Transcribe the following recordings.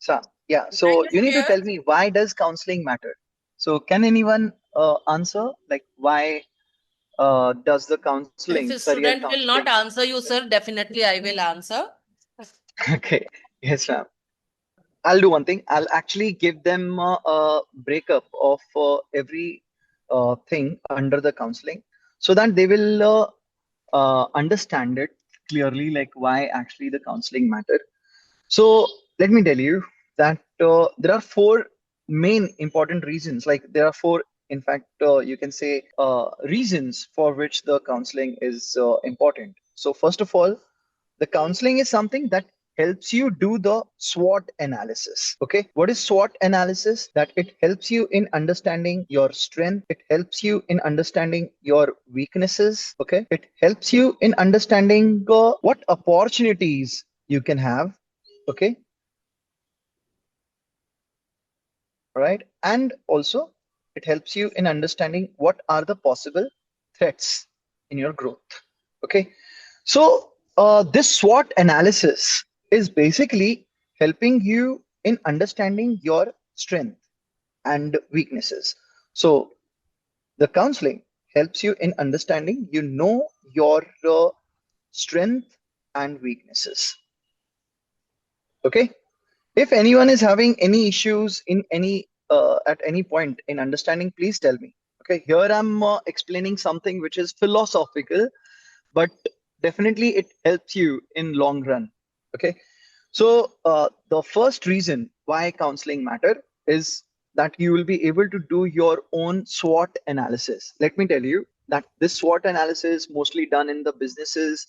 Sam, yeah. Is that So you need to clear? tell me, why does counseling matter? So can anyone answer, like, why does the If counseling, a career student will counseling? not answer you, sir, definitely I will answer. Okay, yes, ma'am. I'll do one thing. I'll actually give them a breakup of every thing under the counseling, so that they will understand it clearly, like why actually the counseling matter. So let me tell you that there are four main important reasons. Like there are four, in fact, you can say reasons for which the counseling is important. So first of all, the counseling is something that helps you do the SWOT analysis. Okay, what is SWOT analysis? That it helps you in understanding your strength. It helps you in understanding your weaknesses. Okay, it helps you in understanding what opportunities you can have. Okay, right, and also it helps you in understanding what are the possible threats in your growth. Okay, so this SWOT analysis is basically helping you in understanding your strength and weaknesses. So the counseling helps you in understanding, you know, your strength and weaknesses. Okay, if anyone is having any issues in any at any point in understanding, please tell me. Okay, here I'm explaining something which is philosophical, but definitely it helps you in long run. Okay, so the first reason why counseling matter is that you will be able to do your own SWOT analysis. Let me tell you that this SWOT analysis mostly done in the businesses,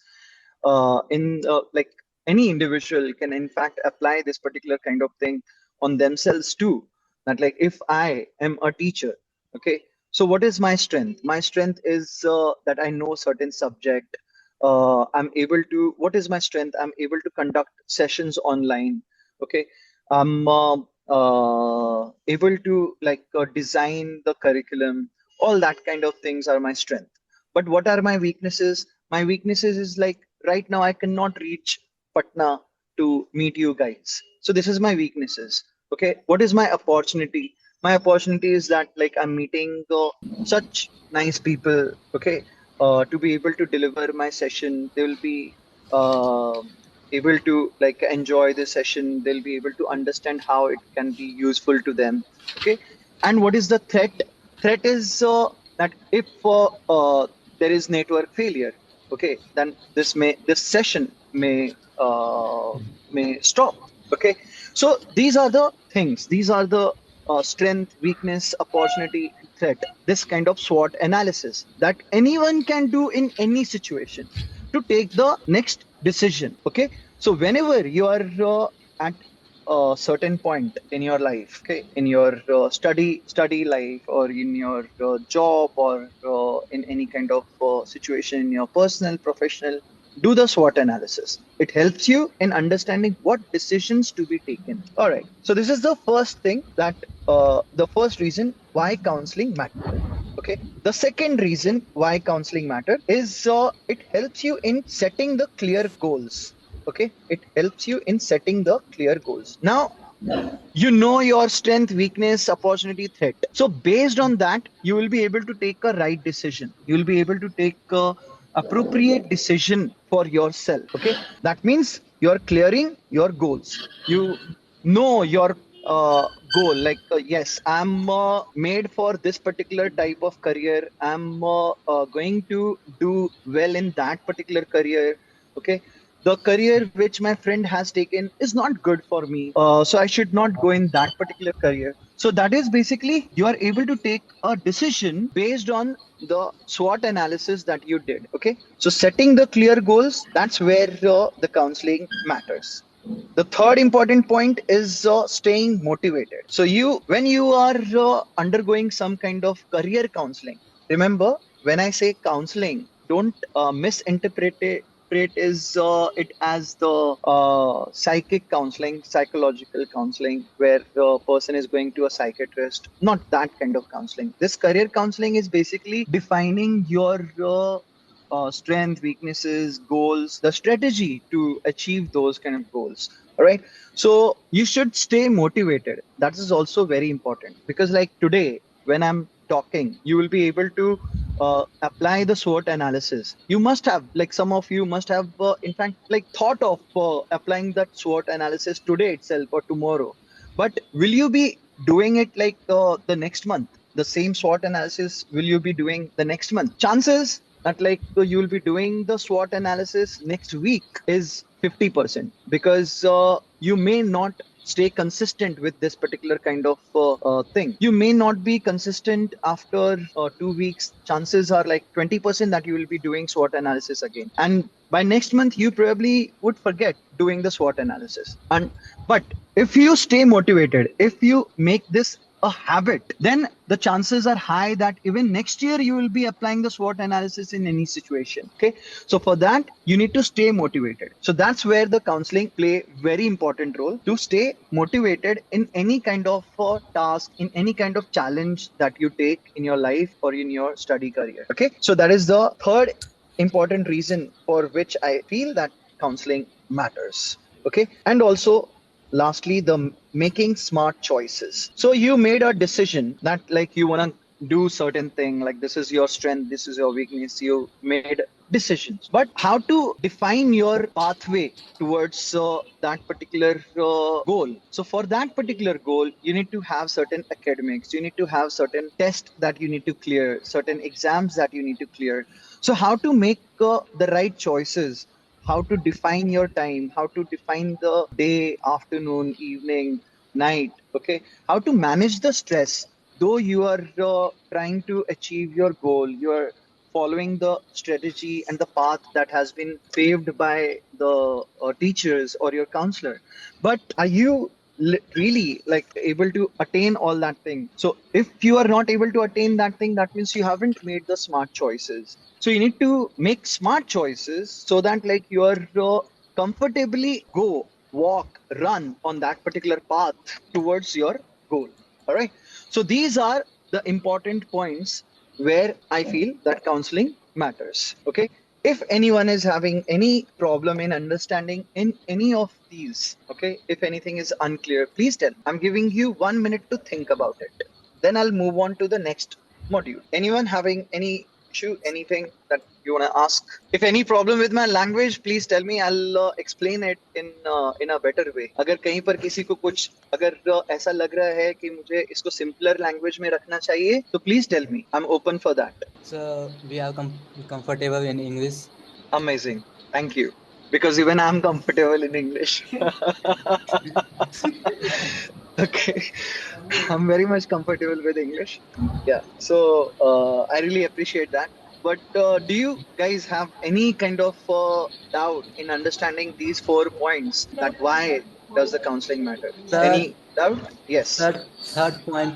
in like any individual can in fact apply this particular kind of thing on themselves too. That, like, if I am a teacher, okay, so what is my strength? My strength is that I know certain subject. I'm able to, what is my strength? I'm able to conduct sessions online. Okay, I'm able to, like, design the curriculum. All that kind of things are my strength. But what are my weaknesses? My weaknesses is, like, right now I cannot reach Patna to meet you guys. So this is my weaknesses. Okay, what is my opportunity? My opportunity is that, like, I'm meeting such nice people. Okay, to be able to deliver my session, they will be uh, able to, like, enjoy the session. They'll be able to understand how it can be useful to them. Okay, and what is the threat? Threat is that if there is network failure, okay, then this session may stop. Okay, so these are the things. These are the strength, weakness, opportunity, and threat. This kind of SWOT analysis that anyone can do in any situation to take the next decision. Okay, so whenever you are at a certain point in your life, okay, in your study life, or in your job, or in any kind of situation in your personal, professional, do the SWOT analysis. It helps you in understanding what decisions to be taken. All right, so this is the first thing, that the first reason why counseling matters. Okay, the second reason why counseling matter is it helps you in setting the clear goals. Okay, it helps you in setting the clear goals. Now, you know your strength, weakness, opportunity, threat. So based on that, you will be able to take a right decision. You will be able to take a appropriate decision for yourself. Okay, that means you're clearing your goals. You know your goal, like, yes, I'm made for this particular type of career. I'm going to do well in that particular career. Okay, the career which my friend has taken is not good for me, so I should not go in that particular career. So that is basically, you are able to take a decision based on the SWOT analysis that you did. Okay, so setting the clear goals, that's where the counseling matters. The third important point is staying motivated. So you, when you are undergoing some kind of career counseling, remember, when I say counseling, don't misinterpret it as the psychic counseling, psychological counseling, where the person is going to a psychiatrist. Not that kind of counseling. This career counseling is basically defining your strength, weaknesses, goals, the strategy to achieve those kind of goals. All right. So you should stay motivated. That is also very important because, like today, when I'm talking, you will be able to apply the SWOT analysis. You must have, like, some of you must have, in fact, like, thought of applying that SWOT analysis today itself or tomorrow. But will you be doing it like the next month? The same SWOT analysis will you be doing the next month? Chances that like you will be doing the SWOT analysis next week is 50% because you may not stay consistent with this particular kind of thing. You may not be consistent after 2 weeks. Chances are like 20% that you will be doing SWOT analysis again. And by next month, you probably would forget doing the SWOT analysis. And but if you stay motivated, if you make this a habit, then the chances are high that even next year you will be applying the SWOT analysis in any situation. Okay. So for that, you need to stay motivated. So that's where the counseling play very important role to stay motivated in any kind of task, in any kind of challenge that you take in your life or in your study career. Okay. So that is the third important reason for which I feel that counseling matters. Okay. And also, lastly, the making smart choices. So you made a decision that like you want to do certain thing, like this is your strength, this is your weakness. You made decisions, but how to define your pathway towards that particular goal. So for that particular goal, you need to have certain academics, you need to have certain tests that you need to clear, certain exams that you need to clear. So how to make the right choices, how to define your time, how to define the day, afternoon, evening, night. Okay. How to manage the stress. Though you are trying to achieve your goal, you are following the strategy and the path that has been paved by the teachers or your counselor. But are you really like able to attain all that thing? So if you are not able to attain that thing, that means you haven't made the smart choices. So you need to make smart choices so that like you are comfortably go, walk, run on that particular path towards your goal. All right. So these are the important points where I feel that counseling matters. Okay. If anyone is having any problem in understanding in any of these, okay, if anything is unclear, please tell. I'm giving you 1 minute to think about it. Then I'll move on to the next module. Anyone having any issue, anything that you want to ask? If any problem with my language, please tell me. I'll explain it in a better way. अगर कहीं पर किसी को कुछ अगर ऐसा लग रहा है कि मुझे इसको simpler language में रखना चाहिए, तो please tell me. I'm open for that. So we are comfortable in English. Amazing. Thank you. Because even I'm comfortable in English. Okay. I'm very much comfortable with English. Yeah. So I really appreciate that. But do you guys have any kind of doubt in understanding these 4 points that why does the counseling matter? Third, Any doubt? Yes. third point,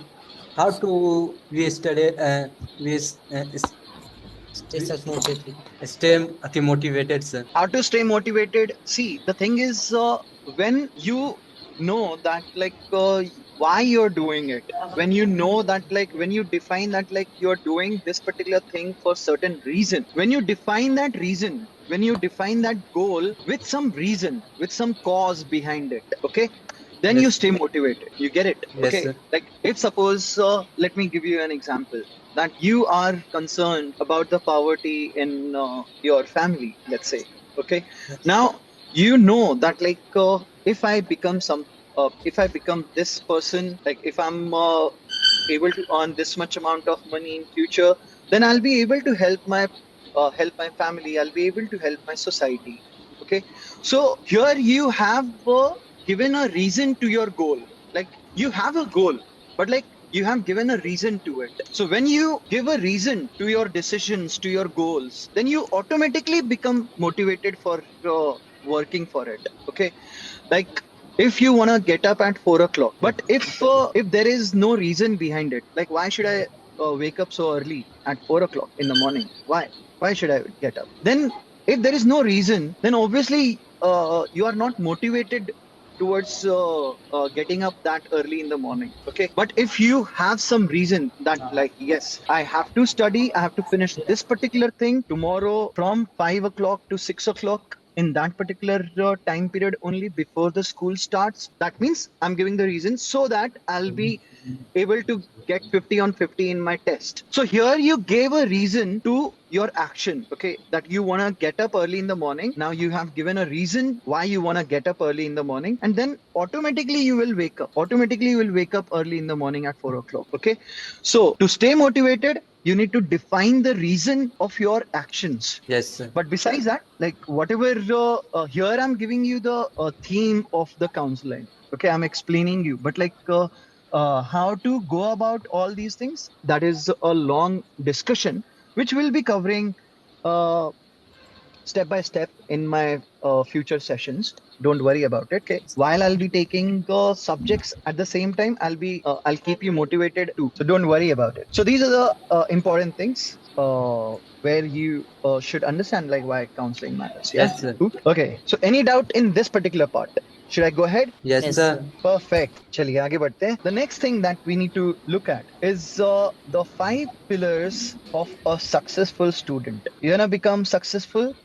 how to we study Stay such motivated. stay motivated, sir. How to stay motivated? See, the thing is, when you know that like why you're doing it, when you know that like when you define that like you're doing this particular thing for certain reason, when you define that reason, when you define that goal with some reason, with some cause behind it, okay, then Yes. you stay motivated. You get it? Yes, Okay. sir. Like if suppose, let me give you an example that you are concerned about the poverty in your family, let's say. Okay. Yes. Now you know that like if I become if I become this person, like if I'm able to earn this much amount of money in future, then I'll be able to help my family. I'll be able to help my society. Okay. So here you have given a reason to your goal. Like you have a goal, but like you have given a reason to it. So when you give a reason to your decisions, to your goals, then you automatically become motivated for working for it. Okay. Like if you want to get up at 4 o'clock, but if there is no reason behind it, like why should I wake up so early at 4 o'clock in the morning? Why should I get up? Then if there is no reason, then obviously you are not motivated towards getting up that early in the morning. Okay. But if you have some reason that, like, yes, I have to study, I have to finish this particular thing tomorrow from 5 o'clock to 6 o'clock in that particular time period only before the school starts, that means I'm giving the reason so that I'll be able to get 50 on 50 in my test. So here you gave a reason to your action, okay, that you want to get up early in the morning. Now you have given a reason why you want to get up early in the morning, and then automatically you will wake up. Automatically you will wake up early in the morning at 4 o'clock. Okay. So to stay motivated, you need to define the reason of your actions. Yes, sir. But besides that, like whatever here I'm giving you the theme of the counseling. Okay, I'm explaining you, but like how to go about all these things, that is a long discussion which we'll be covering uh, step by step in my future sessions. Don't worry about it. Okay, while I'll be taking the subjects at the same time, I'll keep you motivated too, so don't worry about it. So these are the important things where you should understand, like why counseling matters. Yeah. Yes, sir. Cool. Okay, so any doubt in this particular part? Should I go ahead? Yes, Yes, sir. sir. Perfect. चलिए आगे बढ़ते हैं. The next thing that we need to look at is the 5 pillars of a successful student. You wanna become successful?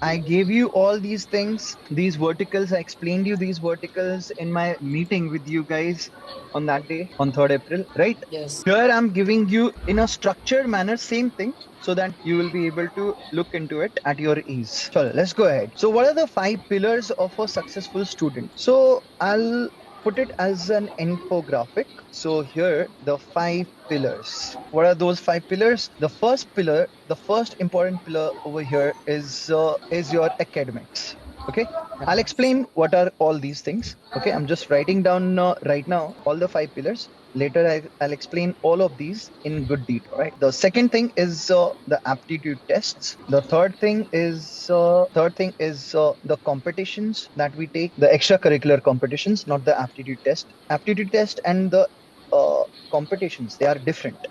I gave you all these things, these verticals. I explained you these verticals in my meeting with you guys on that day, on 3rd April, right? Yes. Here I'm giving you in a structured manner, same thing, so that you will be able to look into it at your ease. So let's go ahead. So what are the 5 pillars of a successful student? So I'll put it as an infographic. So here, the 5 pillars. What are those 5 pillars? The first pillar, the first important pillar over here is your academics. Okay, I'll explain what are all these things. Okay, I'm just writing down right now all the 5 pillars. Later, I'll explain all of these in good detail. Right. The second thing is the aptitude tests. The third thing is the competitions that we take, the extracurricular competitions, not the aptitude test. Aptitude test and the competitions, they are different.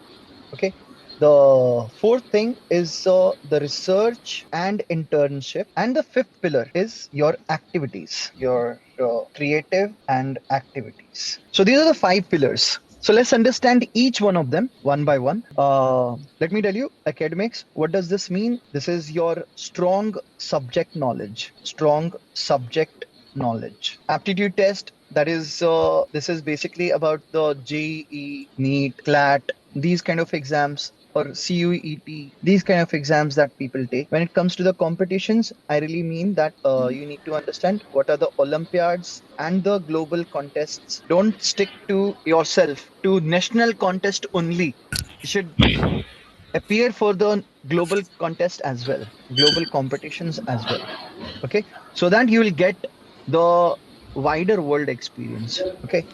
Okay. The fourth thing is the research and internship. And the fifth pillar is your activities, your creative and activities. So these are the 5 pillars. So let's understand each one of them one by one. Let me tell you, academics, what does this mean? This is your strong subject knowledge. Strong subject knowledge. Aptitude test, that is, this is basically about the JEE, NEET, CLAT, these kind of exams, or CUET, these kind of exams that people take. When it comes to the competitions, I really mean that you need to understand what are the Olympiads and the global contests. Don't stick to yourself to national contest only. You should appear for the global contest as well, global competitions as well. Okay, so that you will get the wider world experience. Okay,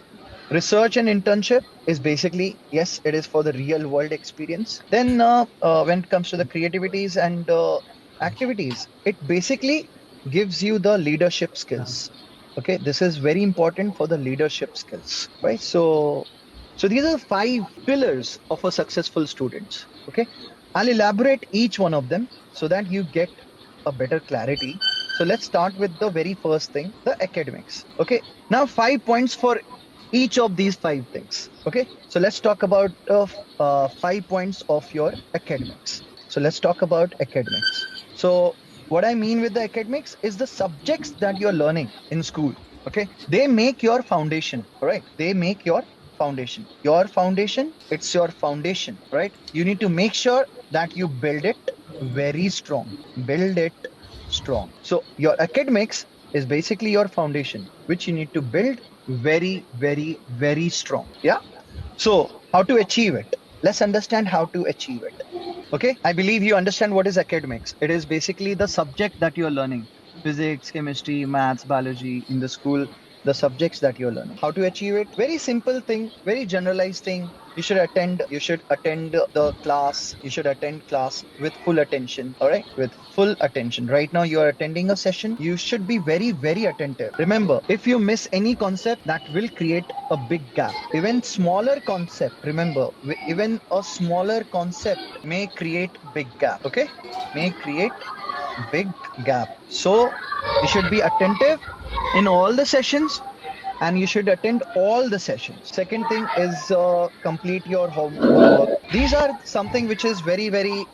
research and internship is basically, yes, it is for the real world experience. Then when it comes to the creativities and activities, it basically gives you the leadership skills. Okay, this is very important for the leadership skills, right? So these are 5 pillars of a successful student. Okay, I'll elaborate each one of them so that you get a better clarity. So let's start with the very first thing, the academics. Okay, now 5 points for each of these 5 things. Okay, so let's talk about 5 points of your academics. So let's talk about academics. So what I mean with the academics is the subjects that you're learning in school. Okay, they make your foundation. All right, they make your foundation. Your foundation, it's your foundation, right? You need to make sure that you build it very strong. Build it strong. So your academics is basically your foundation, which you need to build very, very, very strong. Yeah. So how to achieve it? Let's understand how to achieve it. Okay. I believe you understand what is academics. It is basically the subject that you're learning. Physics, chemistry, maths, biology in the school, the subjects that you're learning. How to achieve it? Very simple thing, very generalized thing. You should attend the class. You should attend class with full attention. All right, with full attention. Right now you are attending a session. You should be very, very attentive. Remember, if you miss any concept, that will create a big gap. Even smaller concept, remember, even a smaller concept may create big gap. Okay, may create big gap. So you should be attentive in all the sessions. and you should attend all the sessions. Second thing is complete your homework. These are something which is very, very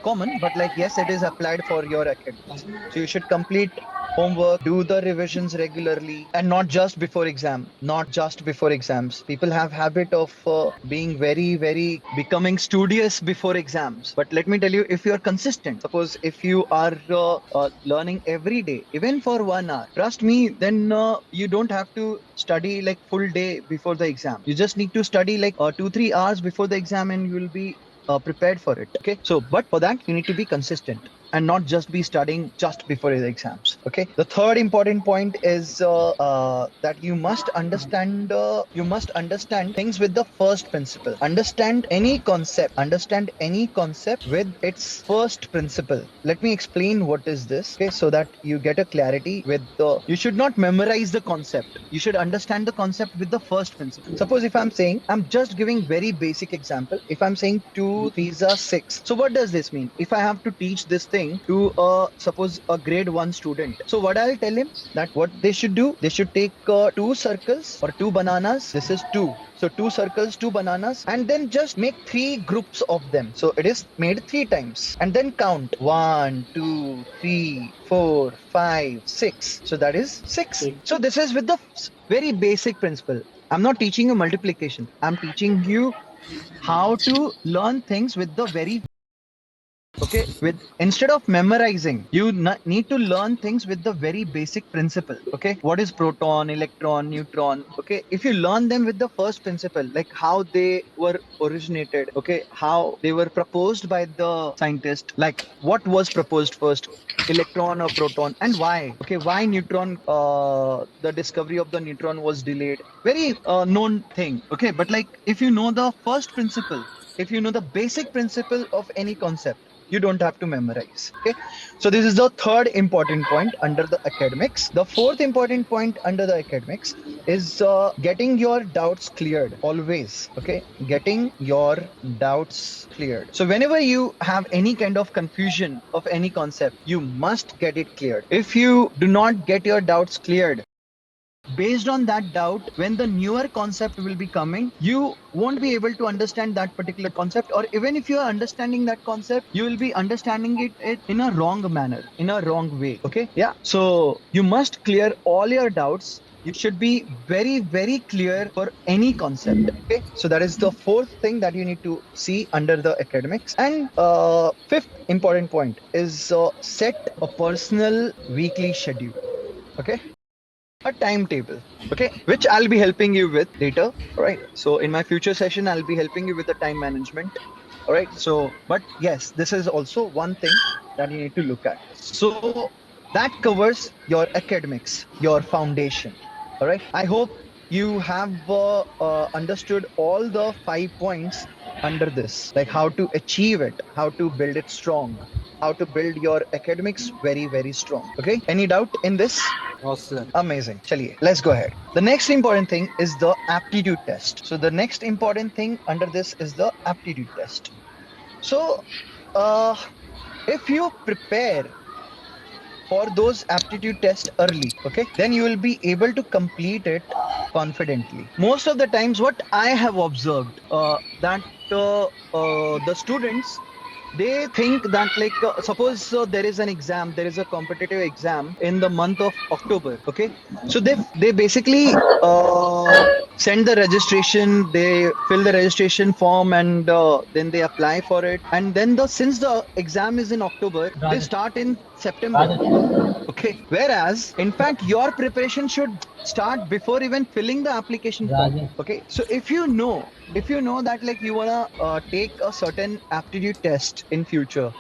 common, but like, yes, it is applied for your academics. So you should complete homework, do the revisions regularly, and not just before exam, not just before exams. People have habit of being very, very becoming studious before exams. But let me tell you, if you are consistent, suppose if you are learning every day, even for 1 hour, trust me, then you don't have to study like full day before the exam. You just need to study like 2 3 hours before the exam, and you will be prepared for it. Okay, so but for that you need to be consistent and not just be studying just before the exams. Okay, the third important point is that you must understand things with the first principle. Understand any concept with its first principle. Let me explain what is this, okay, so that you get a clarity with the. You should not memorize the concept. You should understand the concept with the first principle. Suppose if I'm just giving very basic example. If I'm saying 2 3s are 6, so what does this mean? If I have to teach this thing to suppose a grade 1 student, so what I'll tell him, that what they should do, they should take two circles or two bananas. This is two. So two circles, two bananas, and then just make three groups of them. So it is made three times, and then count 1 2 3 4 5 6. So that is six. So this is with the very basic principle. I'm not teaching you multiplication. I'm teaching you how to learn things with the very. Okay, with instead of memorizing, you need to learn things with the very basic principle. Okay, what is proton, electron, neutron? Okay, if you learn them with the first principle, like how they were originated, okay, how they were proposed by the scientist, like what was proposed first, electron or proton, and why. Okay, why neutron, the discovery of the neutron was delayed, very known thing. Okay, but like if you know the first principle, if you know the basic principle of any concept, you don't have to memorize. Okay, so this is the third important point under the academics. The fourth important point under the academics is getting your doubts cleared always. Okay, getting your doubts cleared. So whenever you have any kind of confusion of any concept, you must get it cleared. If you do not get your doubts cleared, based on that doubt, when the newer concept will be coming, you won't be able to understand that particular concept, or even if you are understanding that concept, you will be understanding it in a wrong manner, in a wrong way. Okay, yeah, so you must clear all your doubts. You should be very, very clear for any concept. Okay, so that is the fourth thing that you need to see under the academics. And fifth important point is set a personal weekly schedule. Okay, a timetable, okay, which I'll be helping you with later. All right, so in my future session I'll be helping you with the time management. All right, so but yes, this is also one thing that you need to look at. So that covers your academics, your foundation. All right, I hope you have understood all the 5 points under this, like how to achieve it, how to build it strong, how to build your academics very, very strong. Okay, any doubt in this? Awesome. Amazing. Chaliye, let's go ahead. The next important thing is the aptitude test. So the next important thing under this is the aptitude test. So if you prepare for those aptitude tests early, okay, then you will be able to complete it confidently. Most of the times what I have observed, that the students, they think that like suppose there is an exam, there is a competitive exam in the month of October. Okay, so they basically send the registration, they fill the registration form, and then they apply for it, and then since the exam is in October, they start in September. Okay, whereas in fact your preparation should start before even filling the application form. Okay, so if you know that like you wanna take a certain aptitude test in future,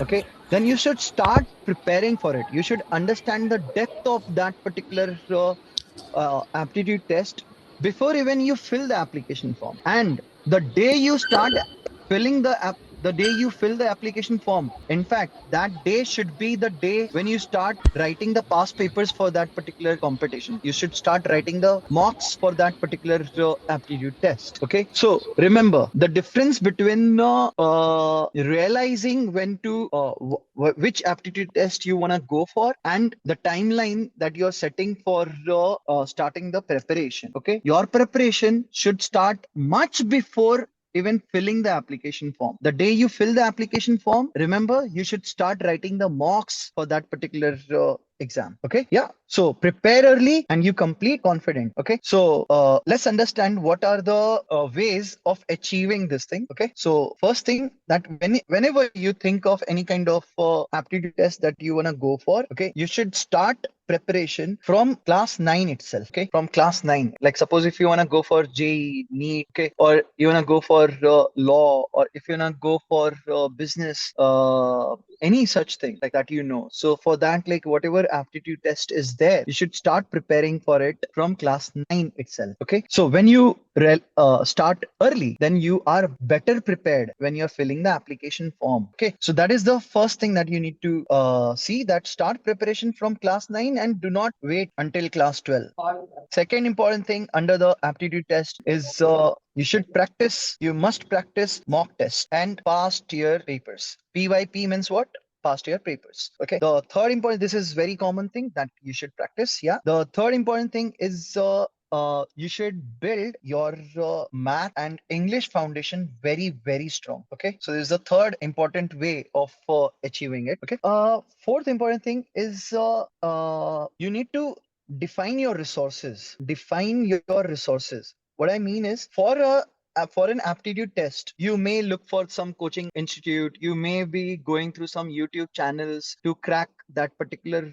okay, then you should start preparing for it. You should understand the depth of that particular aptitude test before even you fill the application form. And the day you start filling the the day you fill the application form. In fact, that day should be the day when you start writing the past papers for that particular competition. You should start writing the mocks for that particular aptitude test. Okay. So remember the difference between realizing when to which aptitude test you want to go for and the timeline that you're setting for starting the preparation. Okay. Your preparation should start much before even filling the application form. The day you fill the application form, remember you should start writing the mocks for that particular exam. Okay. Yeah. So prepare early and you complete confident. Okay. So let's understand what are the ways of achieving this thing. Okay. So first thing that whenever you think of any kind of aptitude test that you want to go for, okay, you should start preparation from class 9 itself. Okay. From class 9. Like suppose if you want to go for JEE, NEET, okay, or you want to go for law, or if you want to go for business, any such thing like that, so for that, like whatever aptitude test is there, you should start preparing for it from class 9 itself. Okay. So when you start early, then you are better prepared when you're filling the application form. Okay. So that is the first thing that you need to see, that start preparation from class 9 and do not wait until class 12. Second important thing under the aptitude test is you must practice mock test and past year papers. PYP means what? Past year papers. Okay. The third important, this is very common thing that you should practice. Yeah. The third important thing is you should build your math and English foundation very, very strong. Okay. So this is the third important way of achieving it. Okay. Fourth important thing is you need to define your resources. Define your resources. What I mean is, for an aptitude test, you may look for some coaching institute. You may be going through some YouTube channels to crack that particular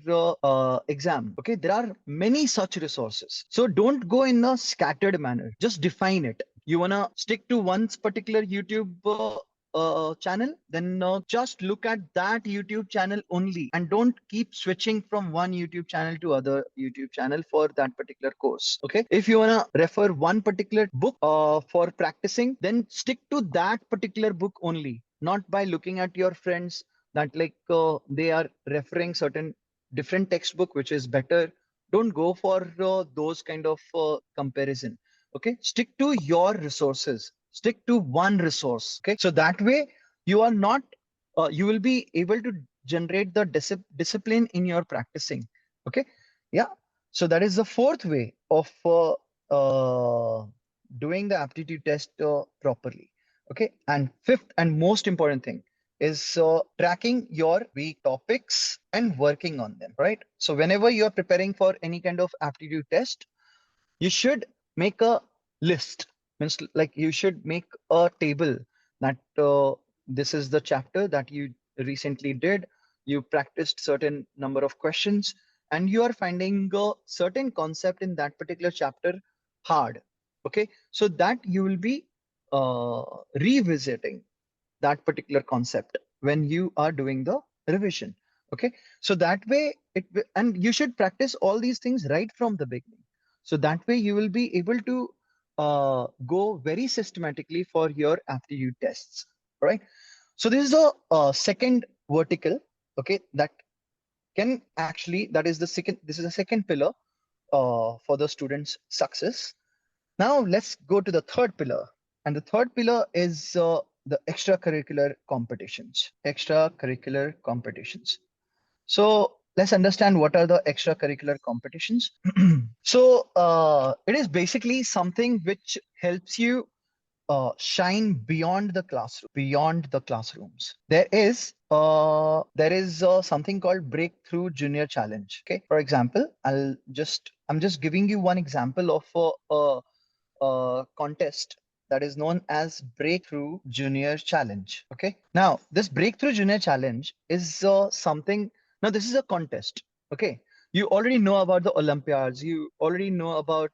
exam. Okay, there are many such resources. So don't go in a scattered manner. Just define it. You wanna stick to one particular YouTube channel, then just look at that YouTube channel only, and don't keep switching from one YouTube channel to other YouTube channel for that particular course. Okay. If you wanna refer one particular book for practicing, then stick to that particular book only, not by looking at your friends that like they are referring certain different textbook which is better. Don't go for those kind of comparison. Okay. Stick to your resources. Stick to one resource. Okay. So that way you are not you will be able to generate the discipline in your practicing. Okay. Yeah. So that is the fourth way of doing the aptitude test properly. Okay. And fifth and most important thing is tracking your weak topics and working on them. Right. So whenever you are preparing for any kind of aptitude test, you should make a list. Means like you should make a table that this is the chapter that you recently did. You practiced certain number of questions and you are finding a certain concept in that particular chapter hard. Okay. So that you will be uh, revisiting that particular concept when you are doing the revision. Okay. So that way and you should practice all these things right from the beginning. So that way you will be able to go very systematically for your aptitude tests. All right. So this is a second vertical. Okay. That can actually, this is a second pillar for the student's success. Now let's go to the third pillar. And the third pillar is the extracurricular competitions. Extracurricular competitions. So let's understand what are the extracurricular competitions. So it is basically something which helps you shine beyond the classroom, beyond the classrooms. There is something called Breakthrough Junior Challenge. Okay, for example, I'm just giving you one example of a contest that is known as Breakthrough Junior Challenge. Okay. Now, this Breakthrough Junior Challenge is something. Now, this is a contest. Okay. You already know about the Olympiads. You already know about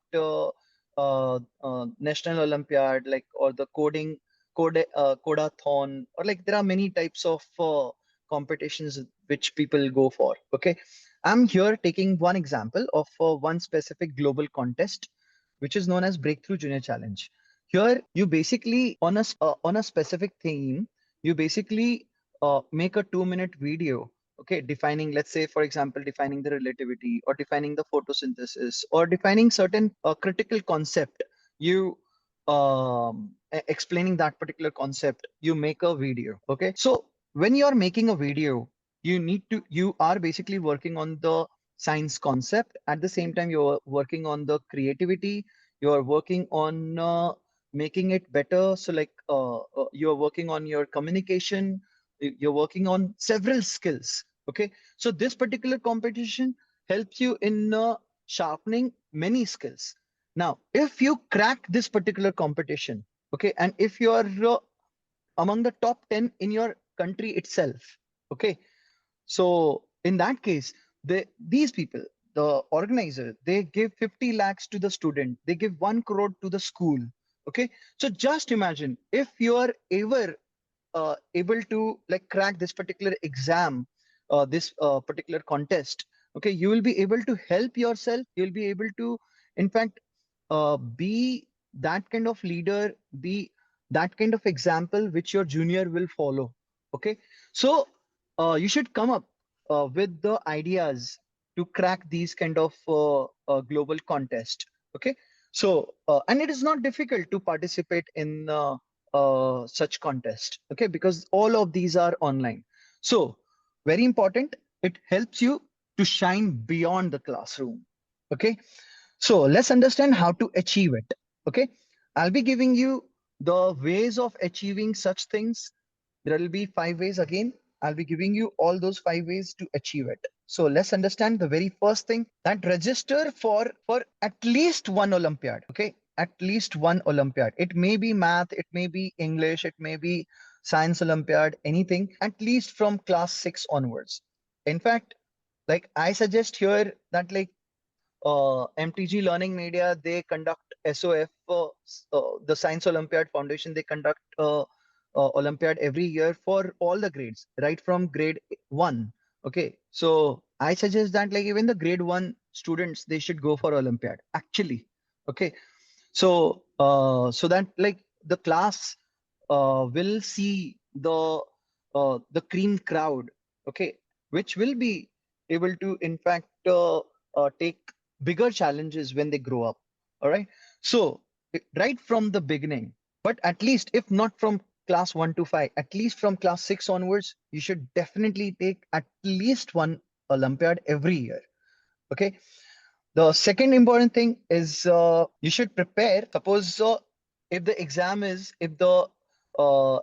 National Olympiad, like, or the Codathon, or like there are many types of competitions which people go for. Okay. I'm here taking one example of one specific global contest which is known as Breakthrough Junior Challenge. Here, you basically on a specific theme, you basically make a 2-minute video, okay, defining, let's say, for example, defining the relativity or defining the photosynthesis or defining certain critical concept. You explaining that particular concept, you make a video. Okay, so when you are making a video, you are basically working on the science concept. At the same time, you're working on the creativity, you're working on making it better. So like you're working on your communication, you're working on several skills. Okay, so this particular competition helps you in sharpening many skills. Now if you crack this particular competition, okay, and if you are among the top 10 in your country itself, okay, so in that case, these people, the organizer, they give 50 lakhs to the student, they give 1 crore to the school. Okay, so just imagine if you are ever able to like crack this particular exam, this particular contest. Okay, you will be able to help yourself. You'll be able to, in fact, be that kind of leader, be that kind of example which your junior will follow. Okay, so you should come up with the ideas to crack these kind of global contest. Okay, so and it is not difficult to participate in such contest. Okay, because all of these are online. So very important, it helps you to shine beyond the classroom. Okay, so let's understand how to achieve it. Okay, I'll be giving you the ways of achieving such things. There will be 5 ways again. I'll be giving you all those 5 ways to achieve it. So let's understand the very first thing, that register for at least one Olympiad. Okay, at least one Olympiad. It may be math, it may be English, it may be science Olympiad, anything. At least from class 6 onwards. In fact, like I suggest here that like MTG Learning Media, they conduct SOF, the Science Olympiad Foundation, they conduct Olympiad every year for all the grades, right from grade 1. Okay, so I suggest that like even the grade 1 students, they should go for Olympiad, actually. Okay, so so that like the class will see the cream crowd, okay, which will be able to in fact take bigger challenges when they grow up. All right, so right from the beginning, but at least if not from class 1 to 5, at least from class 6 onwards, you should definitely take at least one Olympiad every year. Okay, the second important thing is you should prepare. Suppose if the exam is, if the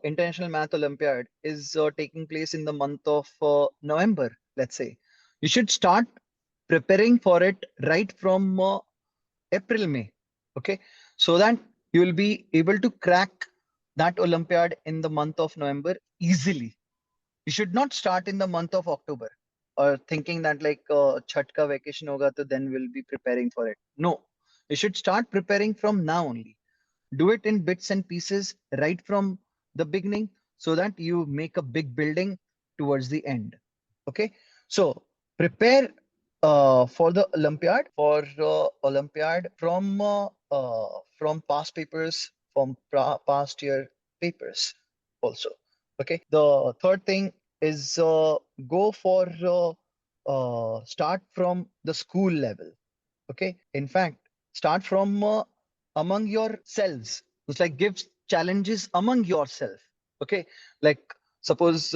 International Math Olympiad is taking place in the month of November, let's say, you should start preparing for it right from April, May. Okay, so that you will be able to crack that Olympiad in the month of November easily. You should not start in the month of October or thinking that like Chhat ka vacation hoga, to then we'll be preparing for it. No, you should start preparing from now only. Do it in bits and pieces right from the beginning so that you make a big building towards the end. Okay, so prepare for the Olympiad, from past papers, from past year papers also. Okay, the third thing is go for start from the school level. Okay, in fact, start from among yourselves. It's like give challenges among yourself. Okay, like suppose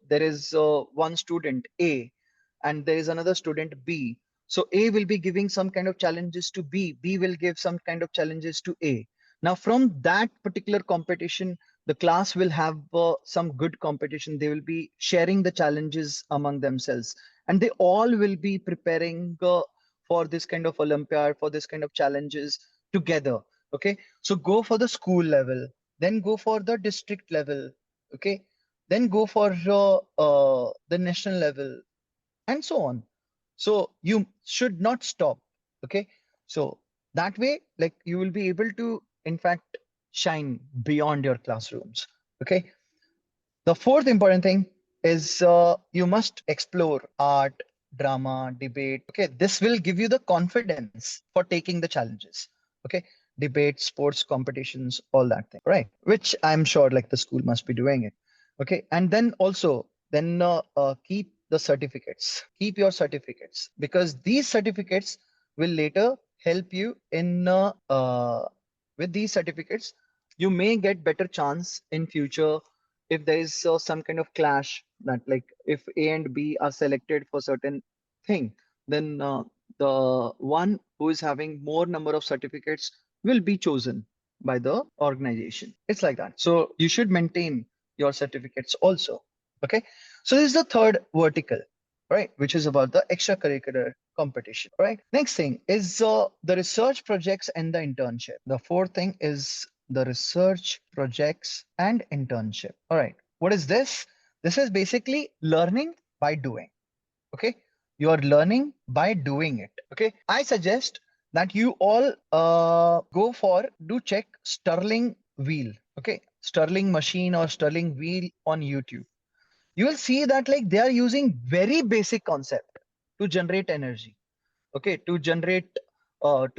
there is one student A and there is another student B. So A will be giving some kind of challenges to B, B will give some kind of challenges to A. Now from that particular competition, the class will have some good competition. They will be sharing the challenges among themselves, and they all will be preparing for this kind of Olympiad, for this kind of challenges together. Okay, so go for the school level, then go for the district level. Okay, then go for the national level, and so on. So you should not stop. Okay, so that way, like you will be able to, in fact, shine beyond your classrooms. Okay, the fourth important thing is you must explore art, drama, debate. Okay, this will give you the confidence for taking the challenges. Okay, debate, sports competitions, all that thing, right? Which I'm sure like the school must be doing it. Okay, and then also keep the certificates. Keep your certificates, because these certificates will later help you in with these certificates you may get better chance in future if there is some kind of clash, that like if A and B are selected for certain thing, then the one who is having more number of certificates will be chosen by the organization. It's like that. So you should maintain your certificates also. Okay. So this is the third vertical, right? Which is about the extracurricular competition, right? Next thing is the research projects and the internship. The fourth thing is the research projects and internship. All right. What is this? This is basically learning by doing. Okay. You are learning by doing it. Okay. I suggest that you all do check Sterling wheel. Okay. Sterling machine or Sterling wheel on YouTube. You will see that like they are using very basic concept to generate energy. Okay. To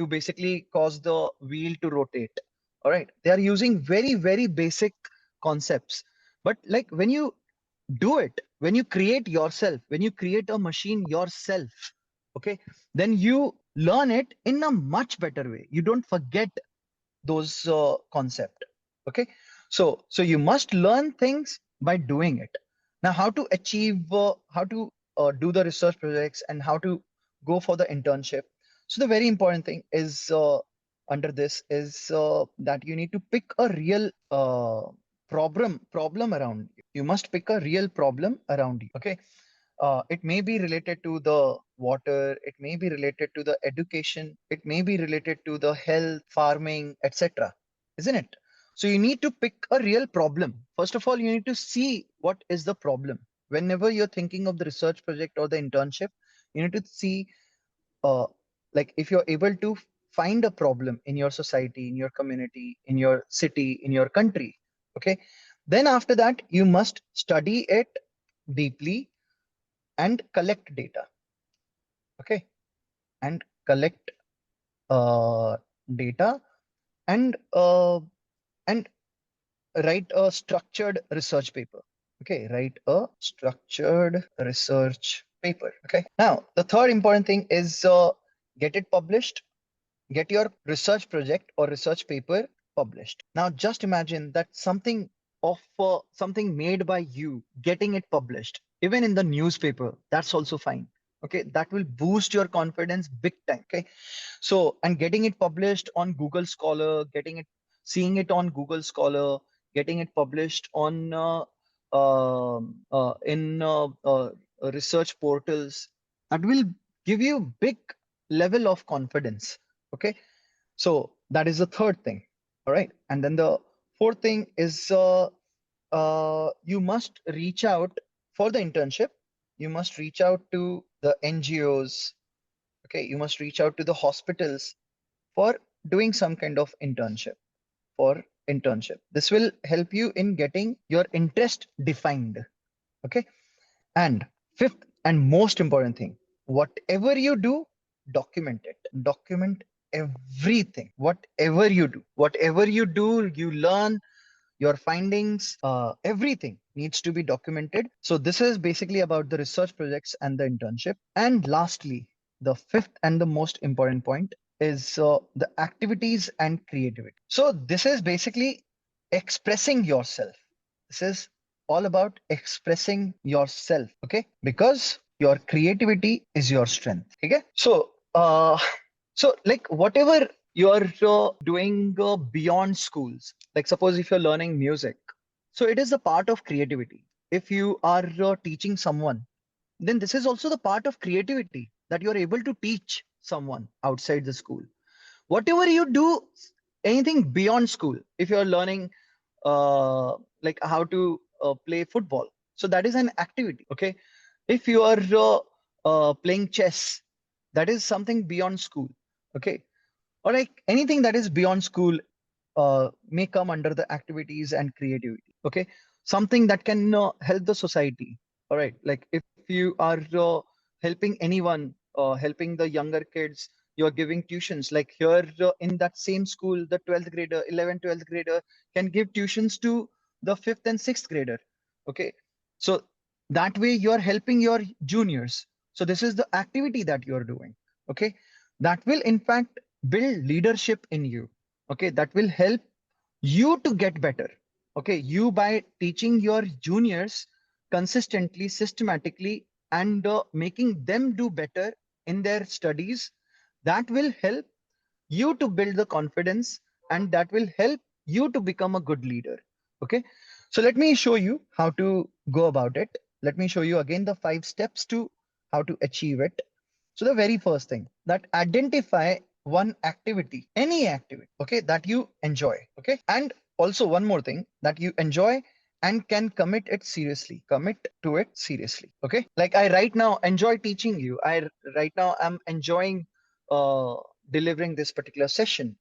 basically cause the wheel to rotate. All right. They are using very, very basic concepts. But like when you do it, when you create yourself, when you create a machine yourself, okay, then you learn it in a much better way. You don't forget those concept. Okay, so you must learn things by doing it. Now how to achieve how to do the research projects and how to go for the internship. So the very important thing is under this is that you need to pick a real problem around you. You must pick a real problem around you. Okay, it may be related to the water, it may be related to the education, it may be related to the health, farming, etc. Isn't it? So you need to pick a real problem. First of all, you need to see what is the problem. Whenever you're thinking of the research project or the internship, you need to see uh, like if you're able to find a problem in your society, in your community, in your city, in your country. Okay, then after that you must study it deeply and collect data. Okay, and collect uh, data and and write a structured research paper. Okay, write a structured research paper. Okay, now the third important thing is get it published. Get your research project or research paper published. Now just imagine that something made by you, getting it published even in the newspaper, that's also fine. Okay, that will boost your confidence big time. Okay, so and getting it published on Google Scholar, seeing it on Google Scholar, getting it published on in research portals, that will give you big level of confidence. Okay, so that is the third thing. All right, and then the fourth thing is you must reach out for the internship. You must reach out to the NGOs. Okay, you must reach out to the hospitals for doing some kind of internship. This will help you in getting your interest defined. Okay, and fifth and most important thing, whatever you do, document it. Document everything. Whatever you do, you learn your findings, everything needs to be documented. So this is basically about the research projects and the internship. And lastly, the fifth and the most important point is the activities and creativity. So this is basically expressing yourself. This is all about expressing yourself. Okay, because your creativity is your strength. Okay, so like whatever you're doing beyond schools, like suppose if you're learning music, so it is a part of creativity. If you are teaching someone, then this is also the part of creativity, that you're able to teach someone outside the school. Whatever you do, anything beyond school, if you're learning like how to play football, so that is an activity. Okay, if you are playing chess, that is something beyond school. Okay, or like anything that is beyond school may come under the activities and creativity. Okay, something that can help the society. All right, like if you are helping anyone, helping the younger kids, you are giving tuitions. Like here in that same school, the 12th grader, 11th, 12th grader can give tuitions to the 5th and 6th grader. Okay, so that way you are helping your juniors. So this is the activity that you are doing. Okay, that will in fact build leadership in you. Okay, that will help you to get better. Okay, you by teaching your juniors consistently, systematically, and making them do better in their studies, that will help you to build the confidence, and that will help you to become a good leader. Okay, so let me show you how to go about it. Let me show you again the 5 steps to how to achieve it. So the very first thing, that identify one activity, any activity, okay, that you enjoy. Okay, and also one more thing, that you enjoy and can commit it seriously, commit to it seriously. Okay, like I right now enjoy teaching you. I right now am enjoying uh, delivering this particular session.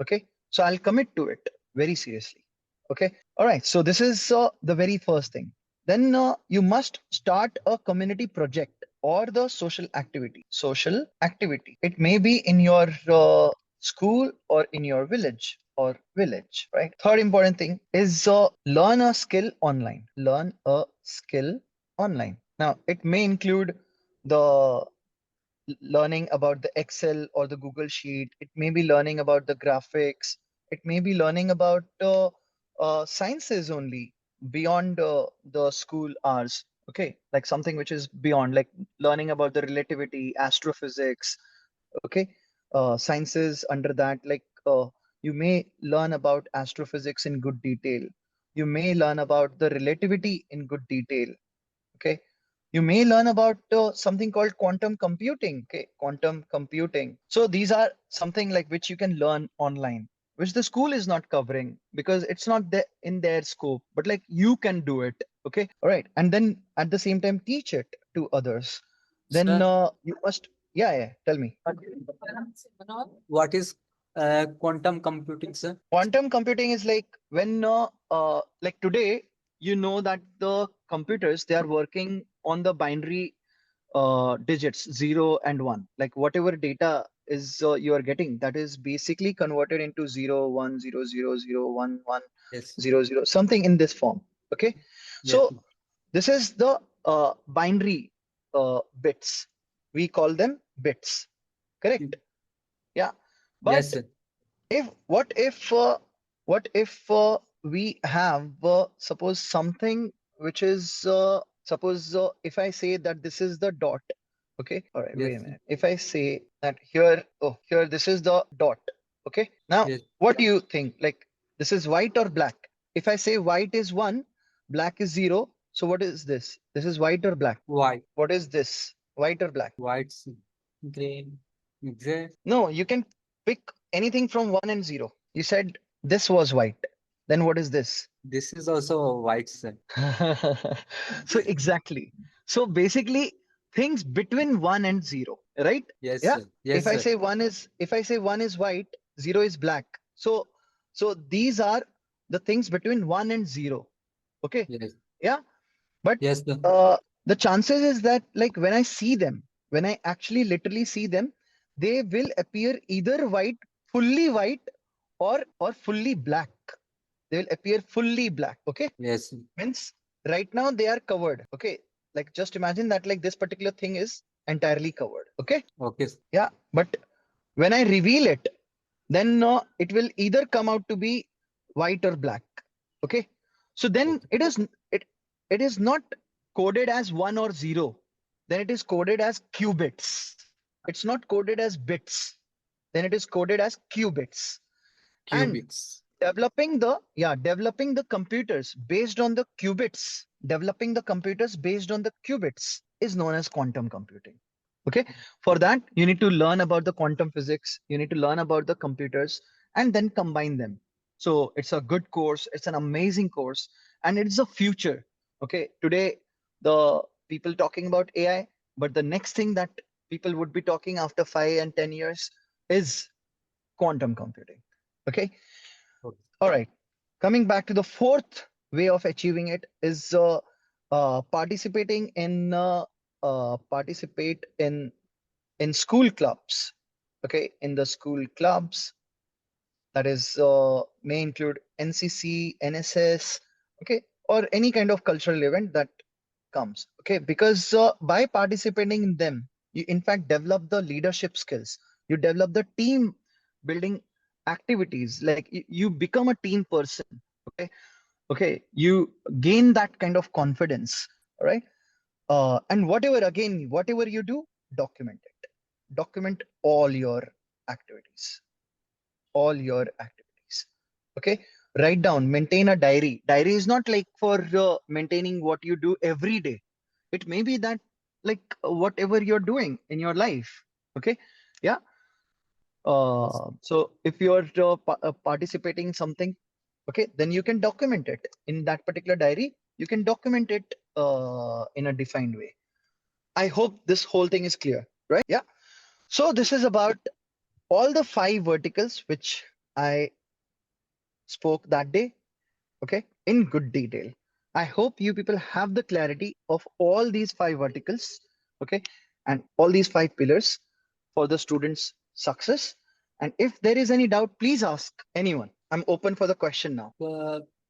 Okay, so I'll commit to it very seriously. Okay, all right, so this is the very first thing. Then you must start a community project or the social activity. It may be in your school or in your village, right? Third important thing is learn a skill online. Learn a skill online. Now it may include the learning about the Excel or the Google Sheet. It may be learning about the graphics. It may be learning about sciences only beyond the school hours. Okay, like something which is beyond, like learning about the relativity, astrophysics. Okay, sciences under that, like you may learn about astrophysics in good detail. You may learn about the relativity in good detail. Okay, you may learn about something called quantum computing. Okay, quantum computing. So these are something like which you can learn online, which the school is not covering because it's not in their scope, but like you can do it. Okay, all right, and then at the same time teach it to others. Then Sir, you must, yeah, tell me. what is quantum computing, sir? Quantum computing is like when like today, you know that the computers, they are working on the binary digits 0 and 1. Like whatever data is you are getting, that is basically converted into 0 1 0 0 0 1 1 Yes. 0 0, something in this form. Okay, Yes. so this is the binary bits. We call them bits. Correct? Yeah. Yes, But sir. if what if we have suppose something which is suppose if I say that this is the dot. Okay, all right, wait a Yes. minute. If I say that here, oh, here this is the dot. Okay, now Yes. what do you think, like this is white or black? If I say white is 1, black is 0, so what is this? This is white or black? White. What is this, white or black? White. Green. Gray. No, you can pick anything from 1 and 0. You said this was white. Then what is this? This is also white, sir. So exactly. So basically things between 1 and 0, right? Yes, Yeah. sir. Yes, sir. If I say 1 is white, 0 is black. So these are the things between 1 and 0. Okay. Yes. Yeah. But Yes, sir. the chances is that like when I see them, when I actually literally see them, they will appear either white, fully white, or fully black. They will appear fully black. Okay, Yes. means right now they are covered. Okay, like just imagine that like this particular thing is entirely covered. Okay, Okay. yeah, but when I reveal it, then it will either come out to be white or black. Okay, so then Okay. it is not coded as 1 or 0. Then it is coded as qubits. It's not coded as bits. Then it is coded as qubits. And Cubics. developing the computers based on the qubits, developing the computers based on the qubits is known as quantum computing. Okay, for that you need to learn about the quantum physics, you need to learn about the computers, and then combine them. So it's a good course, it's an amazing course, and it's a future. Okay, today the people talking about AI, but the next thing that people would be talking after 5 and 10 years is quantum computing. Okay, Okay. all right. Coming back to the fourth way of achieving it is participating in participate in school clubs. Okay, in the school clubs, that is may include NCC, NSS. Okay, or any kind of cultural event that comes. Okay, because by participating in them, you in fact develop the leadership skills, you develop the team building activities, like you become a team person. Okay, okay, you gain that kind of confidence. All right. And whatever you do, document it. Document all your activities. Okay, write down, maintain a diary. Diary is not like for maintaining what you do every day. It may be that, like, whatever you're doing in your life. Okay, yeah. So if you're participating in something, okay, then you can document it in that particular diary. You can document it in a defined way. I hope this whole thing is clear, right? Yeah. So this is about all the 5 verticals which I spoke that day, okay, in good detail. I hope you people have the clarity of all these 5 verticals, okay, and all these 5 pillars for the students' success. And if there is any doubt, please ask anyone. I'm open for the question now.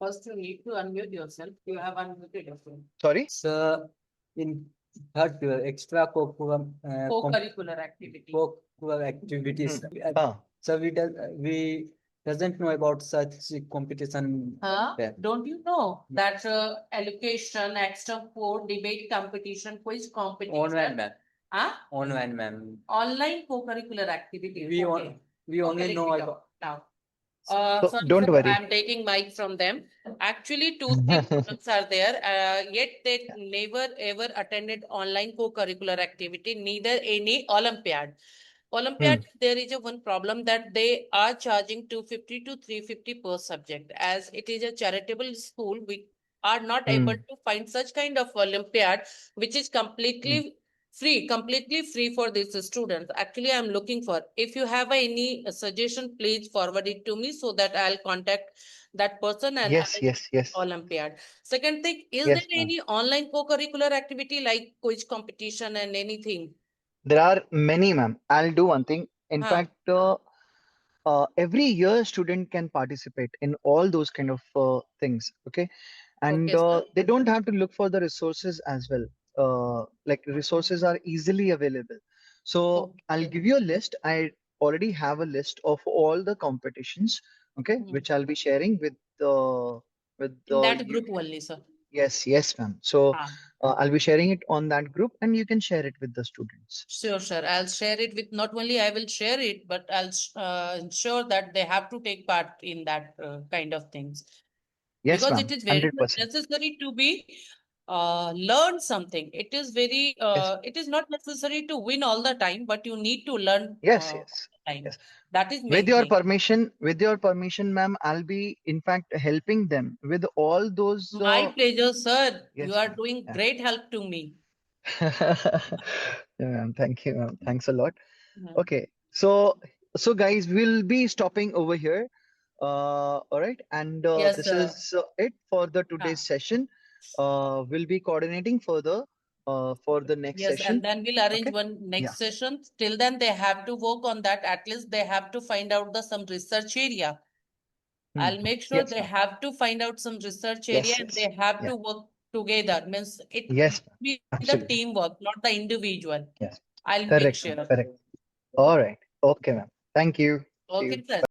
First, you need to unmute yourself. You have unmuted yourself. Sorry? Sir, in third pillar, extra Co-curricular activity. co-curricular activities. Ah, So we doesn't know about such competition. There. Don't you know that allocation, extra code, debate competition, quiz competition? Online, ma'am. Huh? Online, ma'am. Online co-curricular activities. We Okay. we only Okay, know let me about. talk now. so Sorry, don't sir, worry. I'm taking mic from them. Actually, 2, 3 students are there, yet they never ever attended online co-curricular activity, neither any Olympiad. Hmm, Olympiad, there is a one problem that they are charging 250 to 350 per subject. As it is a charitable school, we are not able hmm, to find such kind of Olympiad which is hmm. completely free for these students. Actually, I'm looking for. If you have any suggestion, please forward it to me so that I'll contact that person and Yes, arrange yes, yes, Olympiad. Second thing, is there yes, ma'am. any online co-curricular activity like quiz competition and anything? There are many, ma'am. I'll do one thing. In Huh. fact, every year student can participate in all those kind of things. Okay, and Okay, sir. they don't have to look for the resources as well. Like resources are easily available. So I'll Okay. give you a list. I already have a list of all the competitions. Okay, Hmm. which I'll be sharing with In that you. group only, sir. Yes, yes, ma'am. So Ah. I'll be sharing it on that group, and you can share it with the students. Sure, sure. I'll share it with not only I will share it, but I'll ensure that they have to take part in that kind of things Yes, because ma'am. it is very much 100%. necessary to be learn something. It is very Yes. it is not necessary to win all the time, but you need to learn Yes, all yes, the time. yes. That is main thing. With your permission, ma'am, I'll be in fact helping them with all those. My pleasure, sir. You Yes, are ma'am. doing Yeah. great help to me. Yeah, ma'am. Thank you, ma'am. Thanks a lot. Mhm. Okay, so guys, we'll be stopping over here. All right, and Yes, this sir. is it for the today's Ah. session. We'll be coordinating further for the next Yes, and session. then we'll arrange Okay. one Yeah. next session. Till then, they have to work on that. At least they have to find out the some research area. Hmm. I'll make sure Yes, they ma'am. have to find out some research area Yes, and yes. they have Yeah. to work together. Means it Yes, ma'am. be the Absolutely. teamwork, not the individual. Yes. I'll make Correct, ma'am. sure. Correct. All right. Okay, ma'am. Thank you. See Okay, you. sir.